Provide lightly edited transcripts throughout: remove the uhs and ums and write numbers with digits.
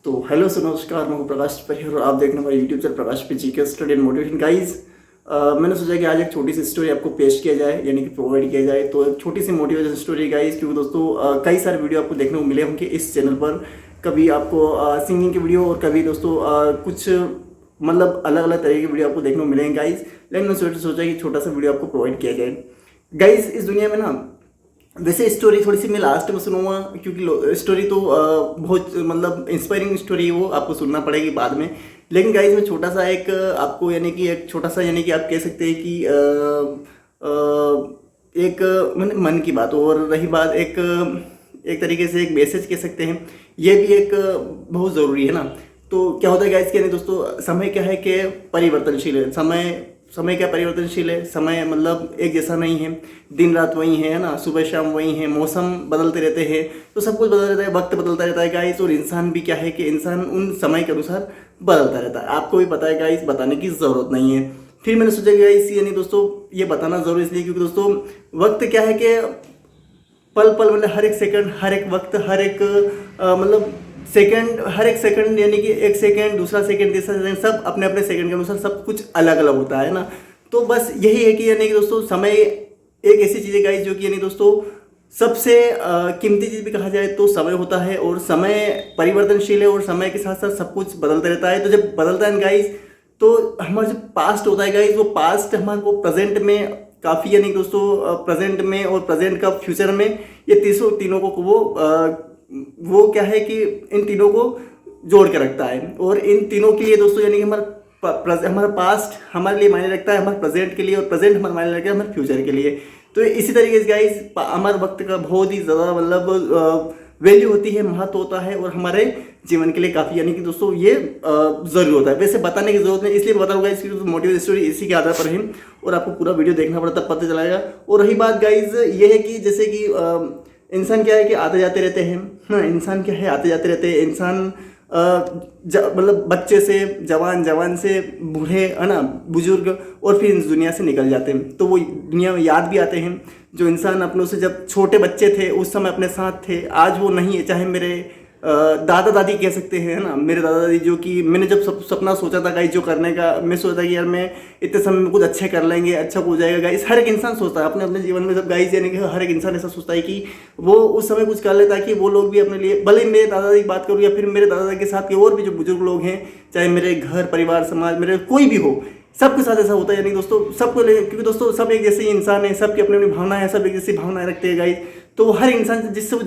तो hello sir, नमस्कार। मैं हूं प्रकाश परिहर और आप देखने वाले यूट्यूब चैनल प्रकाश पे GK study and motivation. Guys, मैंने सोचा कि आज एक छोटी सी स्टोरी आपको पेश किया जाए, यानी कि प्रोवाइड किया जाए। तो एक छोटी सी मोटिवेशन स्टोरी गाइस, क्योंकि दोस्तों कई सारे वीडियो आपको देखने को मिले होंगे इस चैनल पर। कभी आपको सिंगिंग के वीडियो और कभी दोस्तों कुछ मतलब अलग अलग तरह के वीडियो आपको देखने को मिलेंगे गाइस। लेकिन मैं सोचा कि छोटा सा वीडियो आपको प्रोवाइड किया जाए। गाइस, इस दुनिया में ना, वैसे स्टोरी थोड़ी सी मैं लास्ट में सुनूंगा, क्योंकि स्टोरी तो बहुत मतलब इंस्पायरिंग स्टोरी है, वो आपको सुनना पड़ेगी बाद में। लेकिन गाइस, मैं छोटा सा एक आपको यानी कि एक छोटा सा यानी कि आप कह सकते हैं कि एक मन की बात, और रही बात एक एक तरीके से एक मैसेज कह सकते हैं, ये भी एक बहुत ज़रूरी है ना। तो क्या होता है गाइस कि नहीं दोस्तों, समय क्या है कि परिवर्तनशील है। समय क्या परिवर्तनशील है, समय मतलब एक जैसा नहीं है। दिन रात वही है ना, सुबह शाम वही है, मौसम बदलते रहते हैं, तो सब कुछ बदल रहता है, वक्त बदलता रहता है गाइस। और इंसान भी क्या है कि इंसान उन समय के अनुसार बदलता रहता है। आपको भी पता है गाइस, बताने की ज़रूरत नहीं है। फिर मैंने सोचा गाइस, यानी दोस्तों ये बताना ज़रूरी इसलिए क्योंकि दोस्तों वक्त क्या है कि पल पल मतलब हर एक सेकंड, हर एक वक्त, हर एक मतलब सेकंड, हर एक सेकंड यानी कि एक सेकंड, दूसरा सेकंड, तीसरा सेकंड, सब अपने अपने सेकंड के अनुसार सब कुछ अलग अलग होता है ना। तो बस यही है कि यानी कि दोस्तों समय एक ऐसी चीज़ है गाइस जो कि यानी दोस्तों सबसे कीमती चीज़ भी कहा जाए तो समय होता है। और समय परिवर्तनशील है और समय के साथ साथ सब कुछ बदलता रहता है। तो जब बदलता है गाइस, तो हमारा जो पास्ट होता है गाइस, वो पास्ट हमारे को प्रेजेंट में काफ़ी यानी दोस्तों प्रेजेंट में और प्रेजेंट का फ्यूचर में, ये तीनों को वो क्या है कि इन तीनों को जोड़ के रखता है। और इन तीनों के लिए दोस्तों यानी कि हमारा पास्ट हमारे लिए मायने रखता है, हमारे प्रेजेंट के लिए, और प्रेजेंट हमारे मायने रखता है हमारे फ्यूचर के लिए। तो इसी तरीके से गाइस हमारे वक्त का बहुत ही ज़्यादा मतलब वैल्यू होती है, महत्व होता है, और हमारे जीवन के लिए काफ़ी यानी कि दोस्तों ये ज़रूरी होता है। वैसे बताने की जरूरत नहीं, इसलिए बता रहा हूँ इसकी मोटिवेशन स्टोरी इसी के आधार पर है, और आपको पूरा वीडियो देखना पड़ता, तब पता चलाएगा। और रही बात गाइज ये है कि जैसे कि इंसान क्या है कि आते जाते रहते हैं ना, इंसान क्या है आते जाते रहते हैं। इंसान मतलब बच्चे से जवान, जवान से बूढ़े है ना, बुजुर्ग, और फिर इस दुनिया से निकल जाते हैं। तो वो दुनिया में याद भी आते हैं जो इंसान अपनों से जब छोटे बच्चे थे उस समय अपने साथ थे, आज वो नहीं है। चाहे मेरे दादा दादी कह सकते हैं, है ना, मेरे दादा दादी, जो कि मैंने जब सपना सोचा था गाइस जो करने का, मैं सोचा कि यार मैं इतने समय में कुछ अच्छे कर लेंगे, अच्छा हो जाएगा गाइस। हर एक इंसान सोचता है अपने अपने जीवन में, जब गाइस यानी कि हर एक इंसान ऐसा सोचता है कि वो उस समय कुछ कर ले ताकि वो लोग भी अपने लिए, भले ही मेरे दादा दादी की बात करूँ या फिर मेरे दादा दादी के साथ के और भी जो बुजुर्ग लोग हैं, चाहे मेरे घर परिवार समाज मेरे कोई भी हो, सबके साथ ऐसा होता है। यानी दोस्तों सबको ले, क्योंकि दोस्तों सब एक जैसे ही इंसान है, सबकी अपनी अपनी भावनाएं हैं, सब एक जैसी भावनाएं रखते हैं गाइस। तो हर इंसान जिससे वो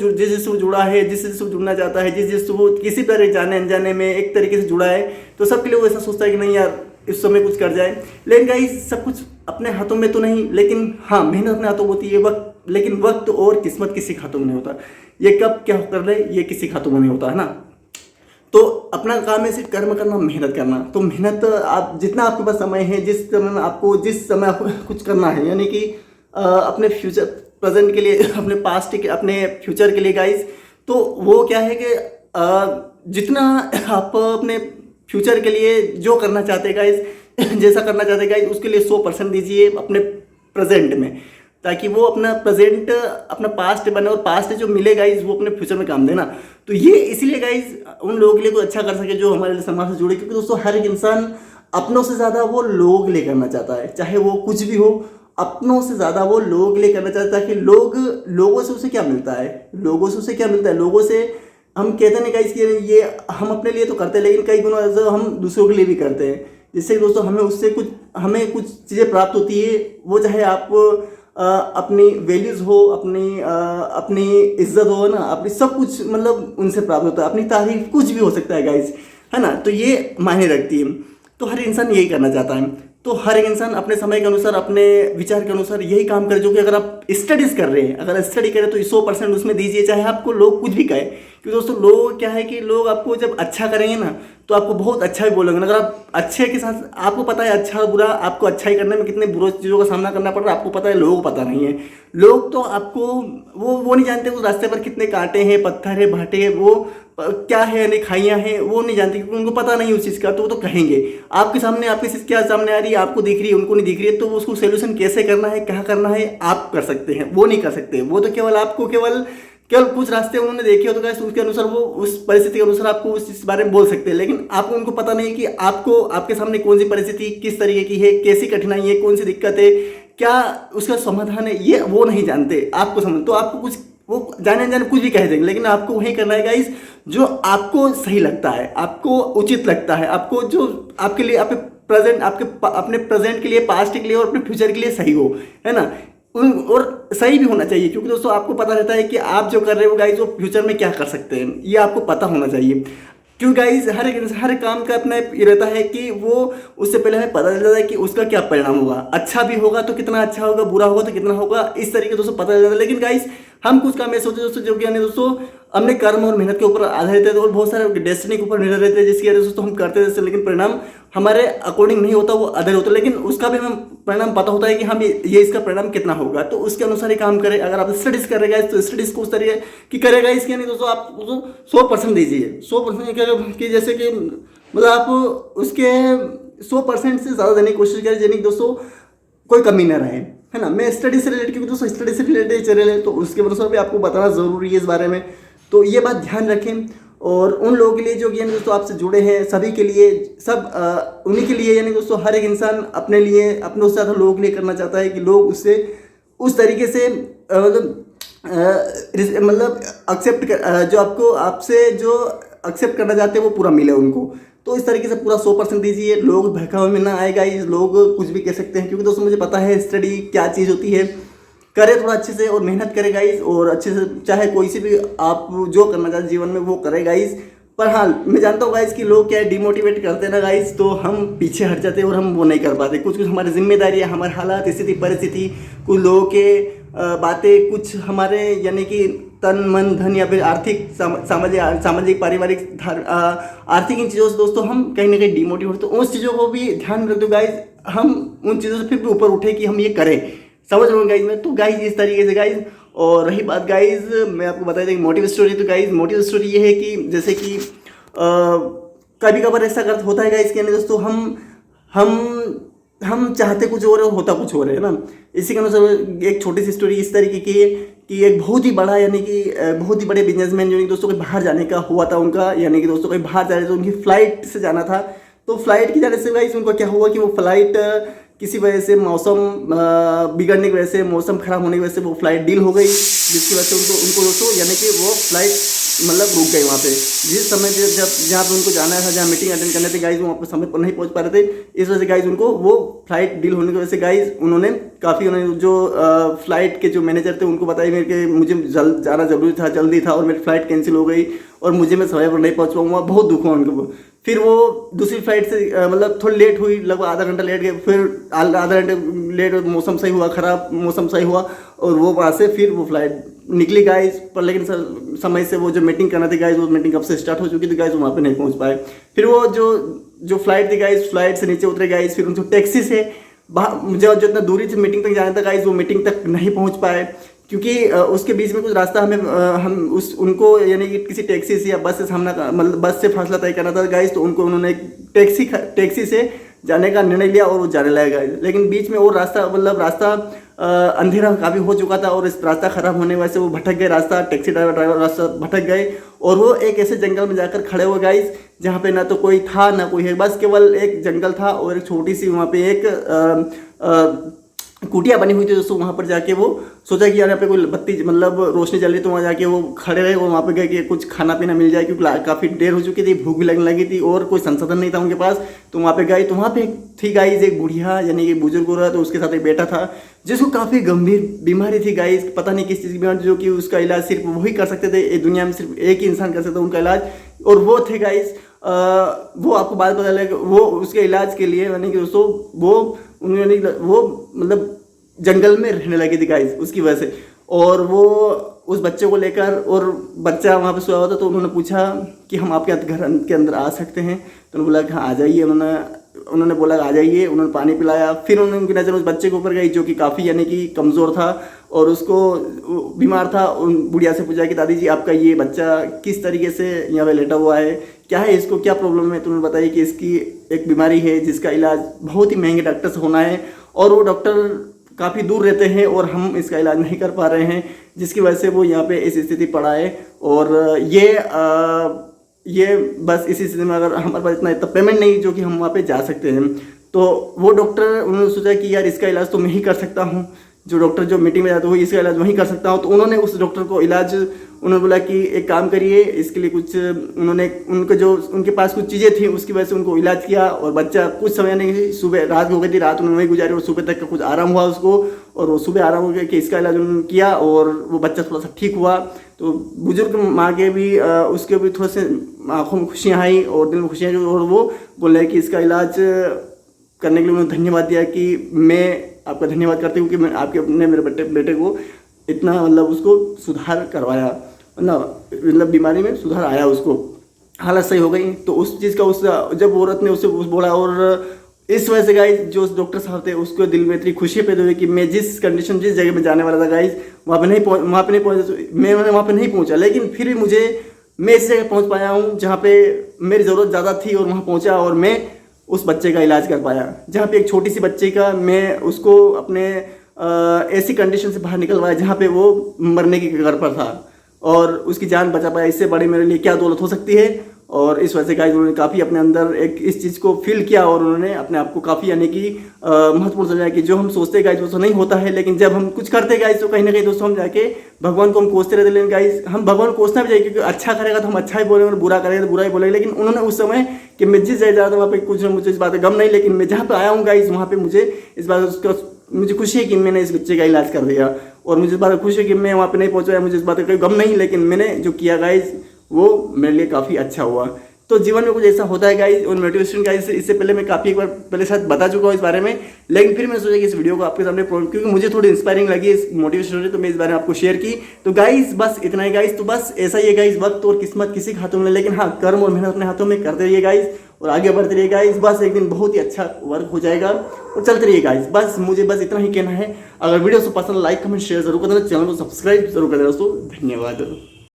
जुड़ा है, जिससे वो जुड़ना चाहता है, जिससे वो किसी तरह जाने अनजाने में एक तरीके से जुड़ा है, तो सबके लिए वो ऐसा सोचता है कि नहीं यार इस समय कुछ कर जाए। लेकिन गाइस सब कुछ अपने हाथों में तो नहीं, लेकिन हाँ मेहनत अपने हाथों में होती है। वक्त, लेकिन वक्त और किस्मत किसी के हाथों में नहीं होता। ये कब क्या कर ले ये किसी के हाथों में नहीं होता, है ना। तो अपना काम है सिर्फ कर्म करना, मेहनत करना। तो मेहनत आप जितना आपके पास समय है, जिस समय में आपको कुछ करना है, यानी कि अपने फ्यूचर प्रेजेंट के लिए, अपने पास्ट के, अपने फ्यूचर के लिए गाइस, तो वो क्या है कि जितना आप अपने फ्यूचर के लिए जो करना चाहते हैं गाइस, जैसा करना चाहते हैं गाइस, उसके लिए 100% दीजिए अपने प्रेजेंट में, ताकि वो अपना प्रेजेंट अपना पास्ट बने, और पास्ट जो मिले गाइज वो अपने फ्यूचर में काम देना। तो ये इसीलिए गाइज उन लोगों के लिए कुछ अच्छा कर सके जो हमारे लिए समाज से जुड़े, क्योंकि दोस्तों हर एक इंसान अपनों से ज़्यादा वो लोगों के लिए करना चाहता है, चाहे वो कुछ भी हो, अपनों से ज़्यादा वो लोगों के लिए करना चाहता है। कि लोगों से उसे क्या मिलता है, लोगों से उसे क्या मिलता है, लोगों से हम कहते नहीं गाइज कि ये हम अपने लिए तो करते हैं, लेकिन कई गुना ऐसा हम दूसरों के लिए भी करते हैं, जिससे दोस्तों हमें कुछ चीज़ें प्राप्त होती है। वो चाहे आप अपनी वैल्यूज हो, अपनी इज्जत हो ना, अपनी सब कुछ मतलब उनसे प्राप्त होता है, अपनी तारीफ, कुछ भी हो सकता है गाइस, है ना। तो ये मायने रखती है। तो हर इंसान यही करना चाहता है। तो हर एक इंसान अपने समय के अनुसार, अपने विचार के अनुसार यही काम करे, जो कि अगर आप स्टडीज कर रहे हैं, अगर स्टडी करें तो 100% उसमें दीजिए, चाहे आपको लोग कुछ भी कहे। क्योंकि दोस्तों लोग क्या है कि लोग आपको जब अच्छा करेंगे ना तो आपको बहुत अच्छा भी बोलेंगे। अगर आप अच्छे के साथ, आपको पता है अच्छा बुरा, आपको अच्छा ही करने में कितने बुरी चीज़ों का सामना करना पड़ रहा है आपको पता है, लोगों को पता नहीं है। लोग तो आपको वो नहीं जानते उस रास्ते पर कितने कांटे हैं, पत्थर है, भाटे हैं, वो क्या है, नहीं खाइयाँ हैं, वो नहीं जानते, क्योंकि उनको पता नहीं उस चीज़ का। तो वो तो कहेंगे आपके सामने, आपकी चीज़ क्या सामने आ रही है, आपको दिख रही है, उनको नहीं दिख रही है, तो उसको सोल्यूशन कैसे करना है, क्या करना है, आप कर सकते हैं, वो नहीं कर सकते। वो तो केवल आपको केवल केवल कुछ रास्ते उन्होंने देखे हो तो गाइस उसके अनुसार वो उस परिस्थिति के अनुसार आपको उस बारे में बोल सकते हैं, लेकिन आपको उनको पता नहीं है कि आपको आपके सामने कौन सी परिस्थिति किस तरीके की है, कैसी कठिनाई है, कौन सी दिक्कत है, क्या उसका समाधान है, ये वो नहीं जानते। आपको समझ तो आपको कुछ वो जाने जाने कुछ भी कह देंगे, लेकिन आपको वही करना है गाइस जो आपको सही लगता है, आपको उचित लगता है, आपको जो आपके लिए आपके प्रेजेंट अपने प्रेजेंट के लिए, पास्ट के लिए और अपने फ्यूचर के लिए सही हो, है ना। और सही भी होना चाहिए, क्योंकि दोस्तों आपको पता रहता है कि आप जो कर रहे हो गाइस वो फ्यूचर में क्या कर सकते हैं, ये आपको पता होना चाहिए। क्यों गाइस हर काम का अपना ये रहता है कि वो उससे पहले हमें पता चल जाता है कि उसका क्या परिणाम होगा, अच्छा भी होगा तो कितना अच्छा होगा, बुरा होगा तो कितना होगा, इस तरीके दोस्तों पता चल जाता है। लेकिन गाइस हम कुछ काम ऐसे होते हैं दोस्तों जो कि दोस्तों अपने कर्म और मेहनत के ऊपर आधारित है और बहुत सारे डेस्टिनी के ऊपर निर्भर रहते हैं, जिसकी वजह से दोस्तों हम करते हैं, लेकिन परिणाम हमारे अकॉर्डिंग नहीं होता, वो अदर होता है। लेकिन उसका भी हमें परिणाम पता होता है कि हम ये इसका परिणाम कितना होगा, तो उसके अनुसार ही काम करें। अगर आप स्टडीज कर रहे हैं तो स्टडीज को उस तरीके की करेगा, इसके नहीं दोस्तों आप 100% दीजिए। 100% कि जैसे कि मतलब आप उसके 100% से ज़्यादा देने की कोशिश करें, यानी दोस्तों कोई कमी ना रहे, है ना। मैं स्टडी से रिलेटेड, क्योंकि दोस्तों स्टडी से रिलेटेड चल रहे हैं तो उसके अनुसार भी आपको बताना ज़रूरी है इस बारे में, तो ये बात ध्यान रखें। और उन लोगों के लिए जो कि दोस्तों आपसे जुड़े हैं, सभी के लिए, सब उन्हीं के लिए, यानी दोस्तों हर एक इंसान अपने लिए, अपने उससे ज़्यादा लोगों के लिए करना चाहता है कि लोग उससे उस तरीके से मतलब एक्सेप्ट जो आपको आपसे जो एक्सेप्ट करना चाहते हैं वो पूरा मिले उनको। तो इस तरीके से पूरा 100% दीजिए, लोग बहकावे में ना आएगा, इस लोग कुछ भी कह सकते हैं, क्योंकि दोस्तों मुझे पता है स्टडी क्या चीज़ होती है। करे थोड़ा अच्छे से और मेहनत करे गाइस, और अच्छे से चाहे कोई सी भी आप जो करना चाहते जीवन में वो करे गाइस। पर हाँ मैं जानता हूँ गाइस कि लोग क्या डिमोटिवेट करते हैं ना गाइस, तो हम पीछे हट जाते हैं और हम वो नहीं कर पाते। कुछ हमारी जिम्मेदारी है, हमारे हालात, स्थिति, परिस्थिति, कुछ लोगों के बातें, कुछ हमारे यानी कि तन मन धन या फिर आर्थिक सामाजिक पारिवारिक आर्थिक इन चीज़ों से दोस्तों हम कहीं ना कहीं डिमोटिवेट, तो उस चीज़ों को भी ध्यान रख दो गाइस, हम उन चीज़ों से फिर भी ऊपर उठे कि हम ये करें, समझ रहे हो गाइज में। तो गाइज इस तरीके से गाइज, और रही बात गाइज मैं आपको बता दें मोटिव स्टोरी, तो गाइज मोटिव स्टोरी ये है कि जैसे कि कभी कभार ऐसा होता है गाइज कि दोस्तों हम चाहते कुछ और होता कुछ और है ना। इसी के अनुसार एक छोटी सी स्टोरी इस तरीके की है कि एक बहुत ही बड़ा यानी कि बहुत ही बड़े बिजनेसमैन जो दोस्तों कोई बाहर जाने का हुआ था उनका, यानी कि दोस्तों कोई बाहर जा रहे थे, उनकी फ्लाइट से जाना था। तो फ्लाइट की जाने से गाइज उनको क्या हुआ कि वो फ्लाइट किसी वजह से मौसम बिगड़ने की वजह से, मौसम खराब होने की वजह से वो फ्लाइट डील हो गई, जिसकी वजह से उनको दोस्तों यानी कि वो फ्लाइट मतलब रुक गई वहाँ पे। जिस समय जब जहाँ पे उनको जाना था, जहाँ मीटिंग अटेंड करने थे गाइज, वहाँ पर समय पर नहीं पहुँच पा रहे थे। इस वजह से गाइज उनको वो फ्लाइट डील होने की वजह से गाइज उन्होंने उन्होंने जो फ्लाइट के जो मैनेजर थे उनको बताया मेरे के मुझे जाना जरूरी था, जल्दी था और मेरी फ्लाइट कैंसिल हो गई और मैं समय पर नहीं पहुँच पाऊँगा। बहुत दुख हुआ उनको। फिर वो दूसरी फ्लाइट से मतलब थोड़ी लेट हुई, लगभग आधा घंटा लेट गए, फिर आधा घंटे लेट, मौसम सही हुआ, ख़राब मौसम सही हुआ और वो वहाँ से फिर वो फ्लाइट निकली गाइज। पर लेकिन समय से वो जो मीटिंग करना थी गाइज, वो मीटिंग कब से स्टार्ट हो चुकी थी गाइज, वहाँ पे नहीं पहुँच पाए। फिर वो जो फ्लाइट थी गाइज, फ्लाइट से नीचे उतरे गाइज, फिर उनको टैक्सी से जो जितना दूरी से मीटिंग तक जाना था गाइज, वो मीटिंग तक नहीं पहुँच पाए, क्योंकि उसके बीच में कुछ रास्ता हम उनको यानी कि किसी टैक्सी से या बस से सामना मतलब बस से फासला तय करना था गाइज। तो उन्होंने टैक्सी से जाने का निर्णय लिया और वो जाने लगे गाइज। लेकिन बीच में और रास्ता अंधेरा काफ़ी हो चुका था और इस रास्ता ख़राब होने की वजह से वो भटक गए, टैक्सी ड्राइवर रास्ता भटक गए और वो एक ऐसे जंगल में जाकर खड़े हुए गाइज, जहाँ पे ना तो कोई था ना कोई है, बस केवल एक जंगल था और एक छोटी सी वहाँ पे एक कुटिया बनी हुई थी दोस्तों। वहाँ पर जाके वो सोचा कि यार यहाँ पे कोई बत्ती मतलब रोशनी चल रही, तो वहाँ जाके वो खड़े रहे और वहाँ पे गए कि कुछ खाना पीना मिल जाए, क्योंकि काफ़ी देर हो चुकी थी, भूख भी लगने लगी थी और कोई संसाधन नहीं था उनके पास। तो वहाँ पे गए तो वहाँ पे थी गाइज एक बुढ़िया यानी कि बुजुर्ग हो रहा, तो उसके साथ एक बेटा था जिसको काफ़ी गंभीर बीमारी थी गाइज, पता नहीं किस चीज़ की बीमारी, जो कि उसका इलाज सिर्फ वही कर सकते थे, दुनिया में सिर्फ एक ही इंसान कर सकता उनका इलाज, और वो थे गाइज वो आपको बात पता लगे। वो उसके इलाज के लिए यानी कि दोस्तों वो मतलब जंगल में रहने लगी थी गाइस उसकी वजह से। और वो उस बच्चे को लेकर, और बच्चा वहाँ पे सोया हुआ था, तो उन्होंने पूछा कि हम आपके घर के अंदर आ सकते हैं, तो उन्होंने बोला कि हाँ आ जाइए। उन्होंने बोला आ जाइए, उन्होंने पानी पिलाया। फिर उनकी नज़र उस बच्चे के ऊपर गई जो कि काफ़ी यानी कि कमज़ोर था और उसको बीमार था। उन बुढ़िया से पूछा कि दादी जी आपका ये बच्चा किस तरीके से यहाँ पे लेटा हुआ है, क्या है, इसको क्या प्रॉब्लम है। तो उन्होंने बताया कि इसकी एक बीमारी है जिसका इलाज बहुत ही महंगे डॉक्टर से होना है और वो डॉक्टर काफ़ी दूर रहते हैं और हम इसका इलाज नहीं कर पा रहे हैं, जिसकी वजह से वो यहाँ पे इस स्थिति पड़ा है। और ये बस इसी स्थिति में अगर हमारे पास इतना पेमेंट नहीं जो कि हम वहाँ पे जा सकते हैं, तो वो डॉक्टर उन्होंने सोचा कि यार इसका इलाज तो मैं ही कर सकता हूँ, जो डॉक्टर जो मीटिंग में जाते हुए इसका इलाज वहीं कर सकता हूँ। तो उन्होंने उस डॉक्टर को इलाज, उन्होंने बोला कि एक काम करिए, इसके लिए कुछ उन्होंने उनके पास कुछ चीज़ें थी उसकी वजह से उनको इलाज किया। और बच्चा कुछ समय नहीं, सुबह रात हो गई थी, रात उन्होंने वहीं गुजारी और सुबह तक का कुछ आराम हुआ उसको, और वो सुबह आराम हो गया कि इसका इलाज उन्होंने किया और वो बच्चा थोड़ा सा ठीक हुआ। तो बुजुर्ग माँ के भी उसके भी थोड़े से आँखों में खुशियाँ आई और दिल में खुशियाँ आई, और वो बोले कि इसका इलाज करने के लिए उन्होंने धन्यवाद दिया कि मैं आपका धन्यवाद करती हूँ कि मैं आपके अपने मेरे बेटे को इतना मतलब उसको सुधार करवाया, मतलब बीमारी में सुधार आया, उसको हालत सही हो गई। तो उस चीज़ का उस जब औरत ने उससे बोला, और इस वजह से गाइज जो डॉक्टर साहब थे उसको दिल में इतनी खुशी पैदा हुई कि मैं जिस जगह में जाने वाला था गाइज वहाँ पे नहीं पहुँचा, लेकिन फिर भी मैं इस जगह पहुँच पाया हूँ जहाँ पे मेरी ज़रूरत ज़्यादा थी, और वहाँ पहुँचा और मैं उस बच्चे का इलाज कर पाया। जहाँ पे एक छोटी सी बच्चे का मैं उसको अपने ऐसी कंडीशन से बाहर निकलवाया जहाँ पे वो मरने की कगार पर था, और उसकी जान बचा पाया। इससे बड़ी मेरे लिए क्या दौलत हो सकती है। और इस वजह से गाइस उन्होंने काफ़ी अपने अंदर एक इस चीज़ को फील किया, और उन्होंने अपने आप को काफ़ी यानी कि महत्वपूर्ण समझा कि जो हम सोचते गाइस वो तो नहीं होता है, लेकिन जब हम कुछ करते गाइस तो कहीं ना कहीं दोस्तों हम जाके भगवान को हम कोसते रहते। लेकिन गाइस हम भगवान को कोसना भी चाहिए, क्योंकि अच्छा करेगा तो हम अच्छा ही बोलेंगे और बुरा करेगा तो बुरा ही बोलेंगे। लेकिन उन्होंने उस समय कि मैं जिस जगह जा रहा था वहाँ पे कुछ ना मुझे इस बात का गम नहीं, लेकिन मैं जहाँ पे आया हूँ गाइस वहाँ पे मुझे इस बात उसका मुझे खुशी है कि मैंने इस बच्चे का इलाज कर दिया, और मुझे इस बात खुशी है कि मैं वहाँ पे नहीं पहुँचा, मुझे इस बात का कोई गम नहीं, लेकिन मैंने जो किया गाइस वो मेरे लिए काफ़ी अच्छा हुआ। तो जीवन में कुछ ऐसा होता है गाइस, और मोटिवेशन गाइस इससे पहले मैं काफ़ी एक बार पहले शायद बता चुका हूँ इस बारे में, लेकिन फिर मैंने सोचा कि इस वीडियो को आपके सामने क्योंकि मुझे थोड़ी इंस्पायरिंग लगी इस मोटिवेशन स्टोरी, तो मैं इस बारे में आपको शेयर की। तो गाइस बस इतना ही गाइस, तो बस ऐसा ही है गाइस, वक्त और किस्मत किसी के हाथों में, लेकिन हाँ कर्म और मेहनत अपने हाथों में करते रहिए गाइस, और आगे बढ़ते रहिए गाइस। बस एक दिन बहुत ही अच्छा वर्क हो जाएगा, और चलते रहिए गाइस। बस मुझे बस इतना ही कहना है। अगर वीडियो से पसंद लाइक कमेंट शेयर जरूर कर देना, चैनल को सब्सक्राइब जरूर कर देना दोस्तों। धन्यवाद।